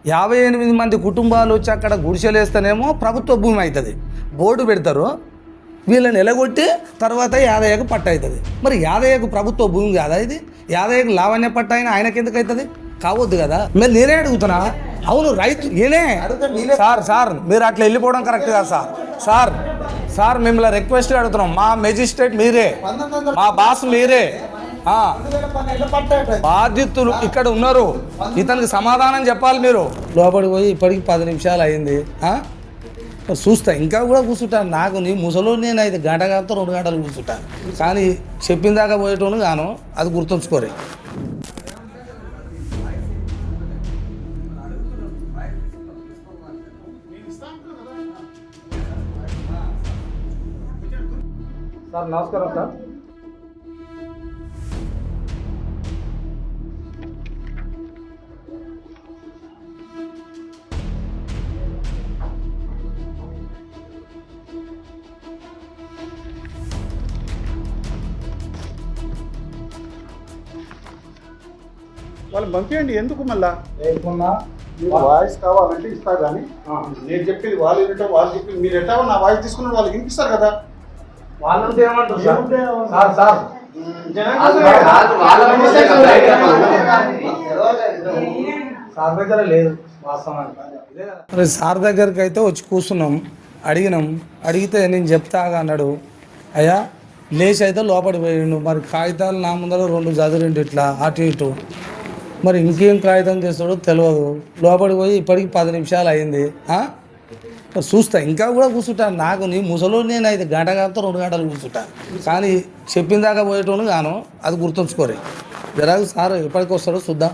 58 మంది కుటుంబాలు వచ్చి అక్కడ గుడిసెలేస్తేనేమో ప్రభుత్వ భూమి అవుతుంది, బోర్డు పెడతారు. వీళ్ళని ఎలగొట్టి తర్వాత యాదయ్యకు పట్ట అవుతుంది. మరి యాదయ్యకు ప్రభుత్వ భూమి కాదా ఇది? యాదయ్యకు లావణ్య పట్ట అయినా ఆయనకి ఎందుకు అవుతుంది? కావద్దు కదా. మీరు నేనే అడుగుతున్నా. అవును రైతు నేనే. సార్ మీరు అట్లా వెళ్ళిపోవడం కరెక్ట్ కాదు సార్ మిమ్మల్ని రిక్వెస్ట్ అడుగుతున్నాం. మా మెజిస్ట్రేట్ మీరే, మా బాస్ మీరే, బాధ్యతలు ఇక్కడ ఉన్నారు. ఇతనికి సమాధానం చెప్పాలి మీరు. లోపలికి పోయి ఇప్పటికి 10 నిమిషాలు అయింది. చూస్తా ఇంకా కూడా కూర్చుంటాను. నాకు నీ ముసలో నేను అయితే గంట కాకపోతే 2 గంటలు కూర్చుంటాను. కానీ చెప్పిన దాకా పోయేటోను గాను అది గుర్తుంచుకోరే. సార్ నమస్కారం సార్. వాళ్ళు పంపించండి. ఎందుకు మళ్ళా వాయిస్ కావాలంటే ఇస్తా, కానీ నేను చెప్పేది వాళ్ళు వినటం, వాళ్ళు చెప్పింది మీరు ఎట్లా నా వాయిస్ తీసుకున్న వాళ్ళకి వినిపిస్తారు కదా. వాళ్ళంటే ఏమంటారు సార్ దగ్గర లేదు వాస్తవానికి. సార్ దగ్గరికి అయితే వచ్చి కూర్చున్నాం, అడిగితే నేను చెప్తాగా అన్నాడు. అయ్యా లేచి అయితే లోపలికి పోయిండు. మరి కాగితాలు నా ముందర 2 చదివిండు ఇట్లా అటు ఇటు. మరి ఇంకేం కాగితం చేస్తాడో తెలియదు. లోపలికి పోయి ఇప్పటికి 10 నిమిషాలు అయింది. చూస్తా ఇంకా కూడా కూర్చుంటాను. నాకు నీ ముసలో నేను అయితే గంట కాకపోతే 2 గంటలు కూర్చుంటాను. కానీ చెప్పిన దాకా పోయేటోను గాను అది గుర్తుంచుకోరే. జరా సార్ ఎప్పటికి వస్తాడో చూద్దాం.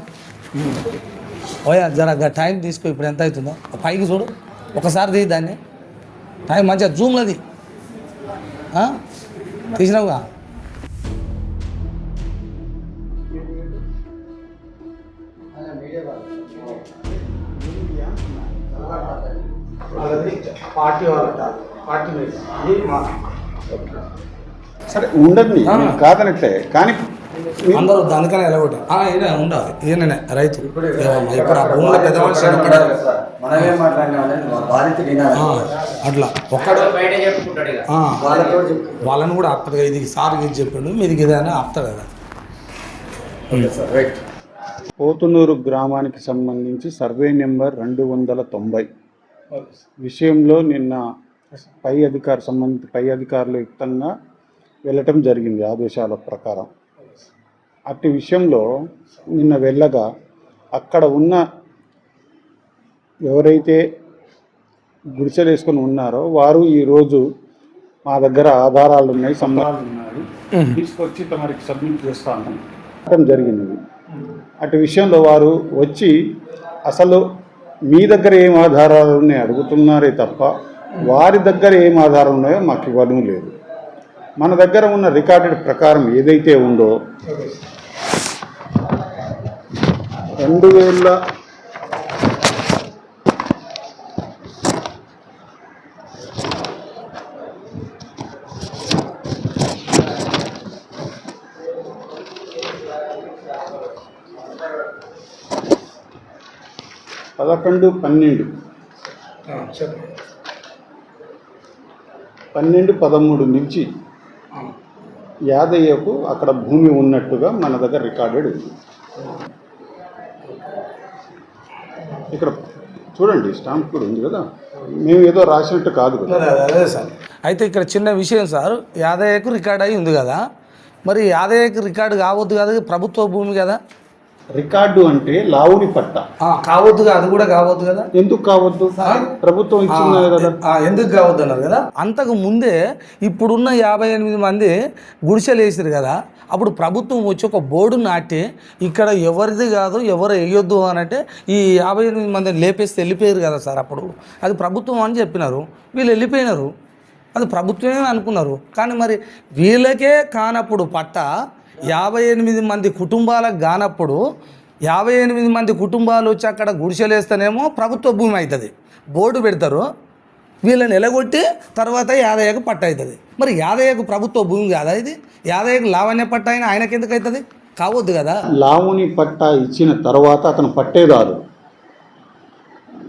ఓయా జరా టైం తీసుకో. ఇప్పుడు ఎంత అవుతుందో పైకి చూడు ఒకసారి తీ దాన్ని. టైం మంచిగా జూమ్లది తీసినావుగా. సరే ఉండండి, కాదనట్లే, కానీ అందరూ దానికనే ఎలగొట్టి ఉండాలి. ఈయననే రైతు. ఇప్పుడు ఆ భూమిలో పెద్ద మనిషి అట్లా ఒక్కడు వాళ్ళని కూడా ఆపుతాడు. ఇది సార్ ఇది చెప్పాడు, మీది ఇదేనా ఆపుతాడు కదా. పోతునూరు గ్రామానికి సంబంధించి సర్వే నెంబర్ 290 విషయంలో నిన్న పై అధికారులు యుక్తంగా వెళ్ళటం జరిగింది ఆదేశాల ప్రకారం. అట్టి విషయంలో నిన్న వెళ్ళగా అక్కడ ఉన్న ఎవరైతే గుడిసెలు వేసుకొని ఉన్నారో వారు ఈరోజు మా దగ్గర ఆధారాలు ఉన్నాయి, సంబంధాలు ఉన్నాయి, తీసుకొచ్చి తమరికి సబ్మిట్ చేస్తాను జరిగింది. అటు విషయంలో వారు వచ్చి అసలు మీ దగ్గర ఏం ఆధారాలు ఉన్నాయో అడుగుతున్నారే తప్ప వారి దగ్గర ఏం ఆధారాలు ఉన్నాయో మాకు ఇవ్వడం లేదు. మన దగ్గర ఉన్న రికార్డెడ్ ప్రకారం ఏదైతే ఉందో 2000 11-12-13 నుంచి యాదయ్యకు అక్కడ భూమి ఉన్నట్టుగా మన దగ్గర రికార్డెడ్ ఉంది. ఇక్కడ చూడండి స్టాంప్ కూడా ఉంది కదా, మేము ఏదో రాసినట్టు కాదు కదా. అదే సార్. అయితే ఇక్కడ చిన్న విషయం సార్, యాదయ్యకు రికార్డ్ అయి ఉంది కదా, మరి యాదయ్యకు రికార్డు కావద్దు కదా, ప్రభుత్వ భూమి కదా. రికార్డు అంటే లావుని పట్ట కావద్దు, అది కూడా కావద్దు కదా. ఎందుకు కావద్దు? ప్రభుత్వం ఇచ్చింది కదా. ఎందుకు కావద్దు అన్నారు కదా. అంతకు ముందే ఇప్పుడున్న 58 మంది గుడిసెలు వేసారు కదా, అప్పుడు ప్రభుత్వం వచ్చి ఒక బోర్డు నాటి ఇక్కడ ఎవరిది కాదు ఎవరు వేయొద్దు అని అంటే ఈ 58 మందిని లేపేస్తే వెళ్ళిపోయారు కదా సార్. అప్పుడు అది ప్రభుత్వం అని చెప్పినారు, వీళ్ళు వెళ్ళిపోయినారు, అది ప్రభుత్వమే అనుకున్నారు. కానీ మరి వీళ్ళకే కానప్పుడు పట్ట 58 మంది కుటుంబాలకు కానప్పుడు 58 మంది కుటుంబాలు వచ్చి అక్కడ గుడిసెలేస్తేనేమో ప్రభుత్వ భూమి అవుతుంది, బోర్డు పెడతారు. వీళ్ళని ఎలగొట్టి తర్వాత యాదయ్యకు పట్ట అవుతుంది. మరి యాదయ్యకు ప్రభుత్వ భూమి కాదా ఇది? యాదయ్యకు లావణ్య పట్ట అయినా ఆయనకి ఎందుకు అవుతుంది? కావద్దు కదా. లావుని పట్ట ఇచ్చిన తర్వాత అతను పట్టేదారు,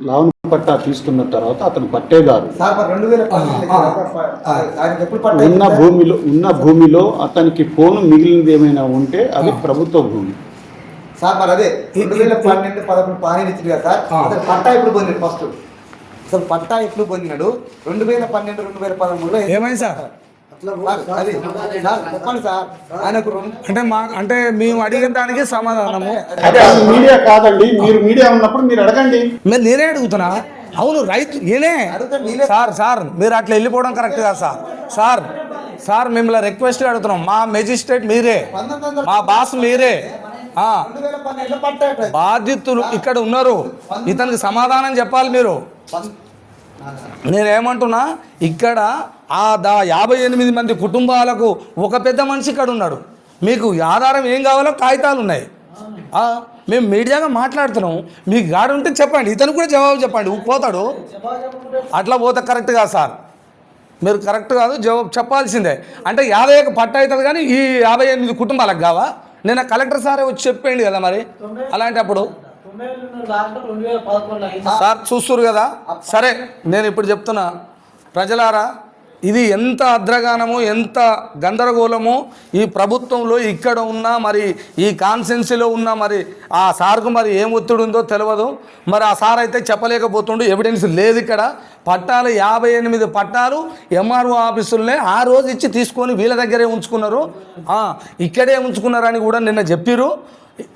లావణ పట్టా తీసుకున్న తర్వాత అతను పట్టేదారు సార్ మరి 2018 ఆయనకి ఎప్పుడు పట్ట ఉన్న భూమిలో అతనికి పోను మిగిలినది ఏమైనా ఉంటే అది ప్రభుత్వ భూమి. సార్ మరి అదే 2012, 11 పానీ ఇచ్చింది కదా సార్. అతను పట్టా ఎప్పుడు పొందినాడు ఫస్ట్? అసలు పట్టా ఎప్పుడు పొందినాడు? 2012, 2013లో ఏమైంది సార్? అది సార్ చెప్పండి సార్. ఆయనకు అంటే మేము అడిగిన దానికి సమాధానము అదే అది మీడియా కాదండి, మీరు మీడియా ఉన్నప్పుడు మీరు అడగండి. నేనే అడుగుతున్నా. అవును రైతు నేనే సార్ మీరు అట్లా వెళ్ళిపోవడం కరెక్ట్ కాదు సార్ మిమ్మల్ని రిక్వెస్ట్ అడుగుతున్నాం. మా మెజిస్ట్రేట్ మీరే, మా బాస్ మీరే, 2012 పట్టా బాధితులు ఇక్కడ ఉన్నారు. ఇతనికి సమాధానం చెప్పాలి మీరు. నేనేమంటున్నా, ఇక్కడ 58 మంది కుటుంబాలకు ఒక పెద్ద మనిషి ఇక్కడ ఉన్నాడు. మీకు ఆధారం ఏం కావాలో కాగితాలు ఉన్నాయి. మేము మీడియాగా మాట్లాడుతున్నాం. మీకు గాడు ఉంటే చెప్పండి, ఇతను కూడా జవాబు చెప్పండి. పోతాడు అట్లా పోతే కరెక్ట్ కాదు సార్. మీరు కరెక్ట్ కాదు, జవాబు చెప్పాల్సిందే. అంటే 51 పట్ట అవుతుంది కానీ ఈ 58 కుటుంబాలకు కావా? నేను కలెక్టర్ సారే వచ్చి చెప్పేయండి కదా. మరి అలాంటప్పుడు సార్ చూస్తున్నారు కదా. సరే నేను ఇప్పుడు చెప్తున్నా, ప్రజలారా, ఇది ఎంత అద్రగానమో ఎంత గందరగోళమో ఈ ప్రభుత్వంలో ఇక్కడ ఉన్న మరి ఈ కాన్స్టెన్సీలో ఉన్న మరి ఆ సార్కు మరి ఏం ఒత్తిడి ఉందో తెలియదు. మరి ఆ సార్ అయితే చెప్పలేకపోతుండు, ఎవిడెన్స్ లేదు. ఇక్కడ పట్టాలు 58 పట్టాలు ఎంఆర్ఓ ఆఫీసులనే ఆ రోజు ఇచ్చి తీసుకొని వీళ్ళ దగ్గరే ఉంచుకున్నారు. ఇక్కడే ఉంచుకున్నారని కూడా నిన్న చెప్పిర్రు.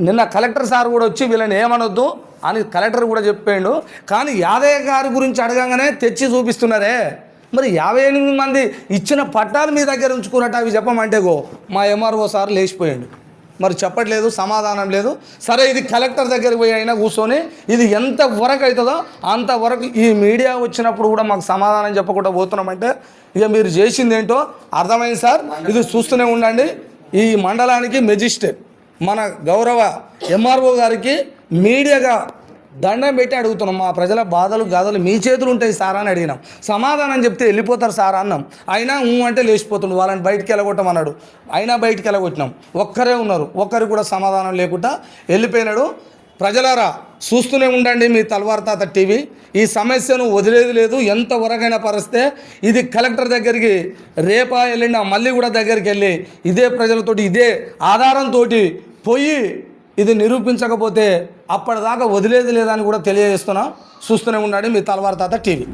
నిన్న కలెక్టర్ సార్ కూడా వచ్చి వీళ్ళని ఏమనొద్దు అని కలెక్టర్ కూడా చెప్పాడు. కానీ యాదయ్య గారి గురించి అడగంగానే తెచ్చి చూపిస్తున్నారే. మరి 58 మంది ఇచ్చిన పట్టాలు మీ దగ్గర ఉంచుకున్నట్టు అవి చెప్పమంటే మా ఎంఆర్ఓ సార్ లేచిపోయాడు. మరి చెప్పట్లేదు, సమాధానం లేదు. సరే ఇది కలెక్టర్ దగ్గరికి పోయి అయినా కూర్చొని ఇది ఎంత వరకు అవుతుందో అంతవరకు ఈ మీడియా వచ్చినప్పుడు కూడా మాకు సమాధానం చెప్పకుండా పోతున్నామంటే ఇక మీరు చేసింది ఏంటో అర్థమైంది సార్. ఇది చూస్తూనే ఉండండి. ఈ మండలానికి మెజిస్ట్రేట్ మన గౌరవ ఎంఆర్ఓ గారికి మీడియాగా దండం పెట్టి అడుగుతున్నాం. మా ప్రజల బాధలు గాథలు మీ చేతులు ఉంటాయి సార్ అని అడిగినాం. సమాధానం చెప్తే వెళ్ళిపోతారు సార్ అన్నాం. అయినా అంటే లేచిపోతుండు. వాళ్ళని బయటికి వెళ్ళగొట్టమన్నాడు. అయినా బయటికి వెళ్ళగొట్టినాం. ఒక్కరే ఉన్నారు, ఒక్కరికి కూడా సమాధానం లేకుండా వెళ్ళిపోయినాడు. ప్రజలారా చూస్తూనే ఉండండి మీ తల్వార్ తాత టీవీ. ఈ సమస్యను వదిలేది లేదు. ఎంతవరకైనా పరిస్తే ఇది కలెక్టర్ దగ్గరికి రేపా వెళ్ళినా మళ్ళీ కూడా దగ్గరికి వెళ్ళి ఇదే ప్రజలతోటి ఇదే ఆధారంతో పోయి ఇది నిరూపించకపోతే అప్పటిదాకా వదిలేది లేదని కూడా తెలియజేస్తున్నాం. చూస్తూనే ఉండండి మీ తల్వార్ తాత టీవీ.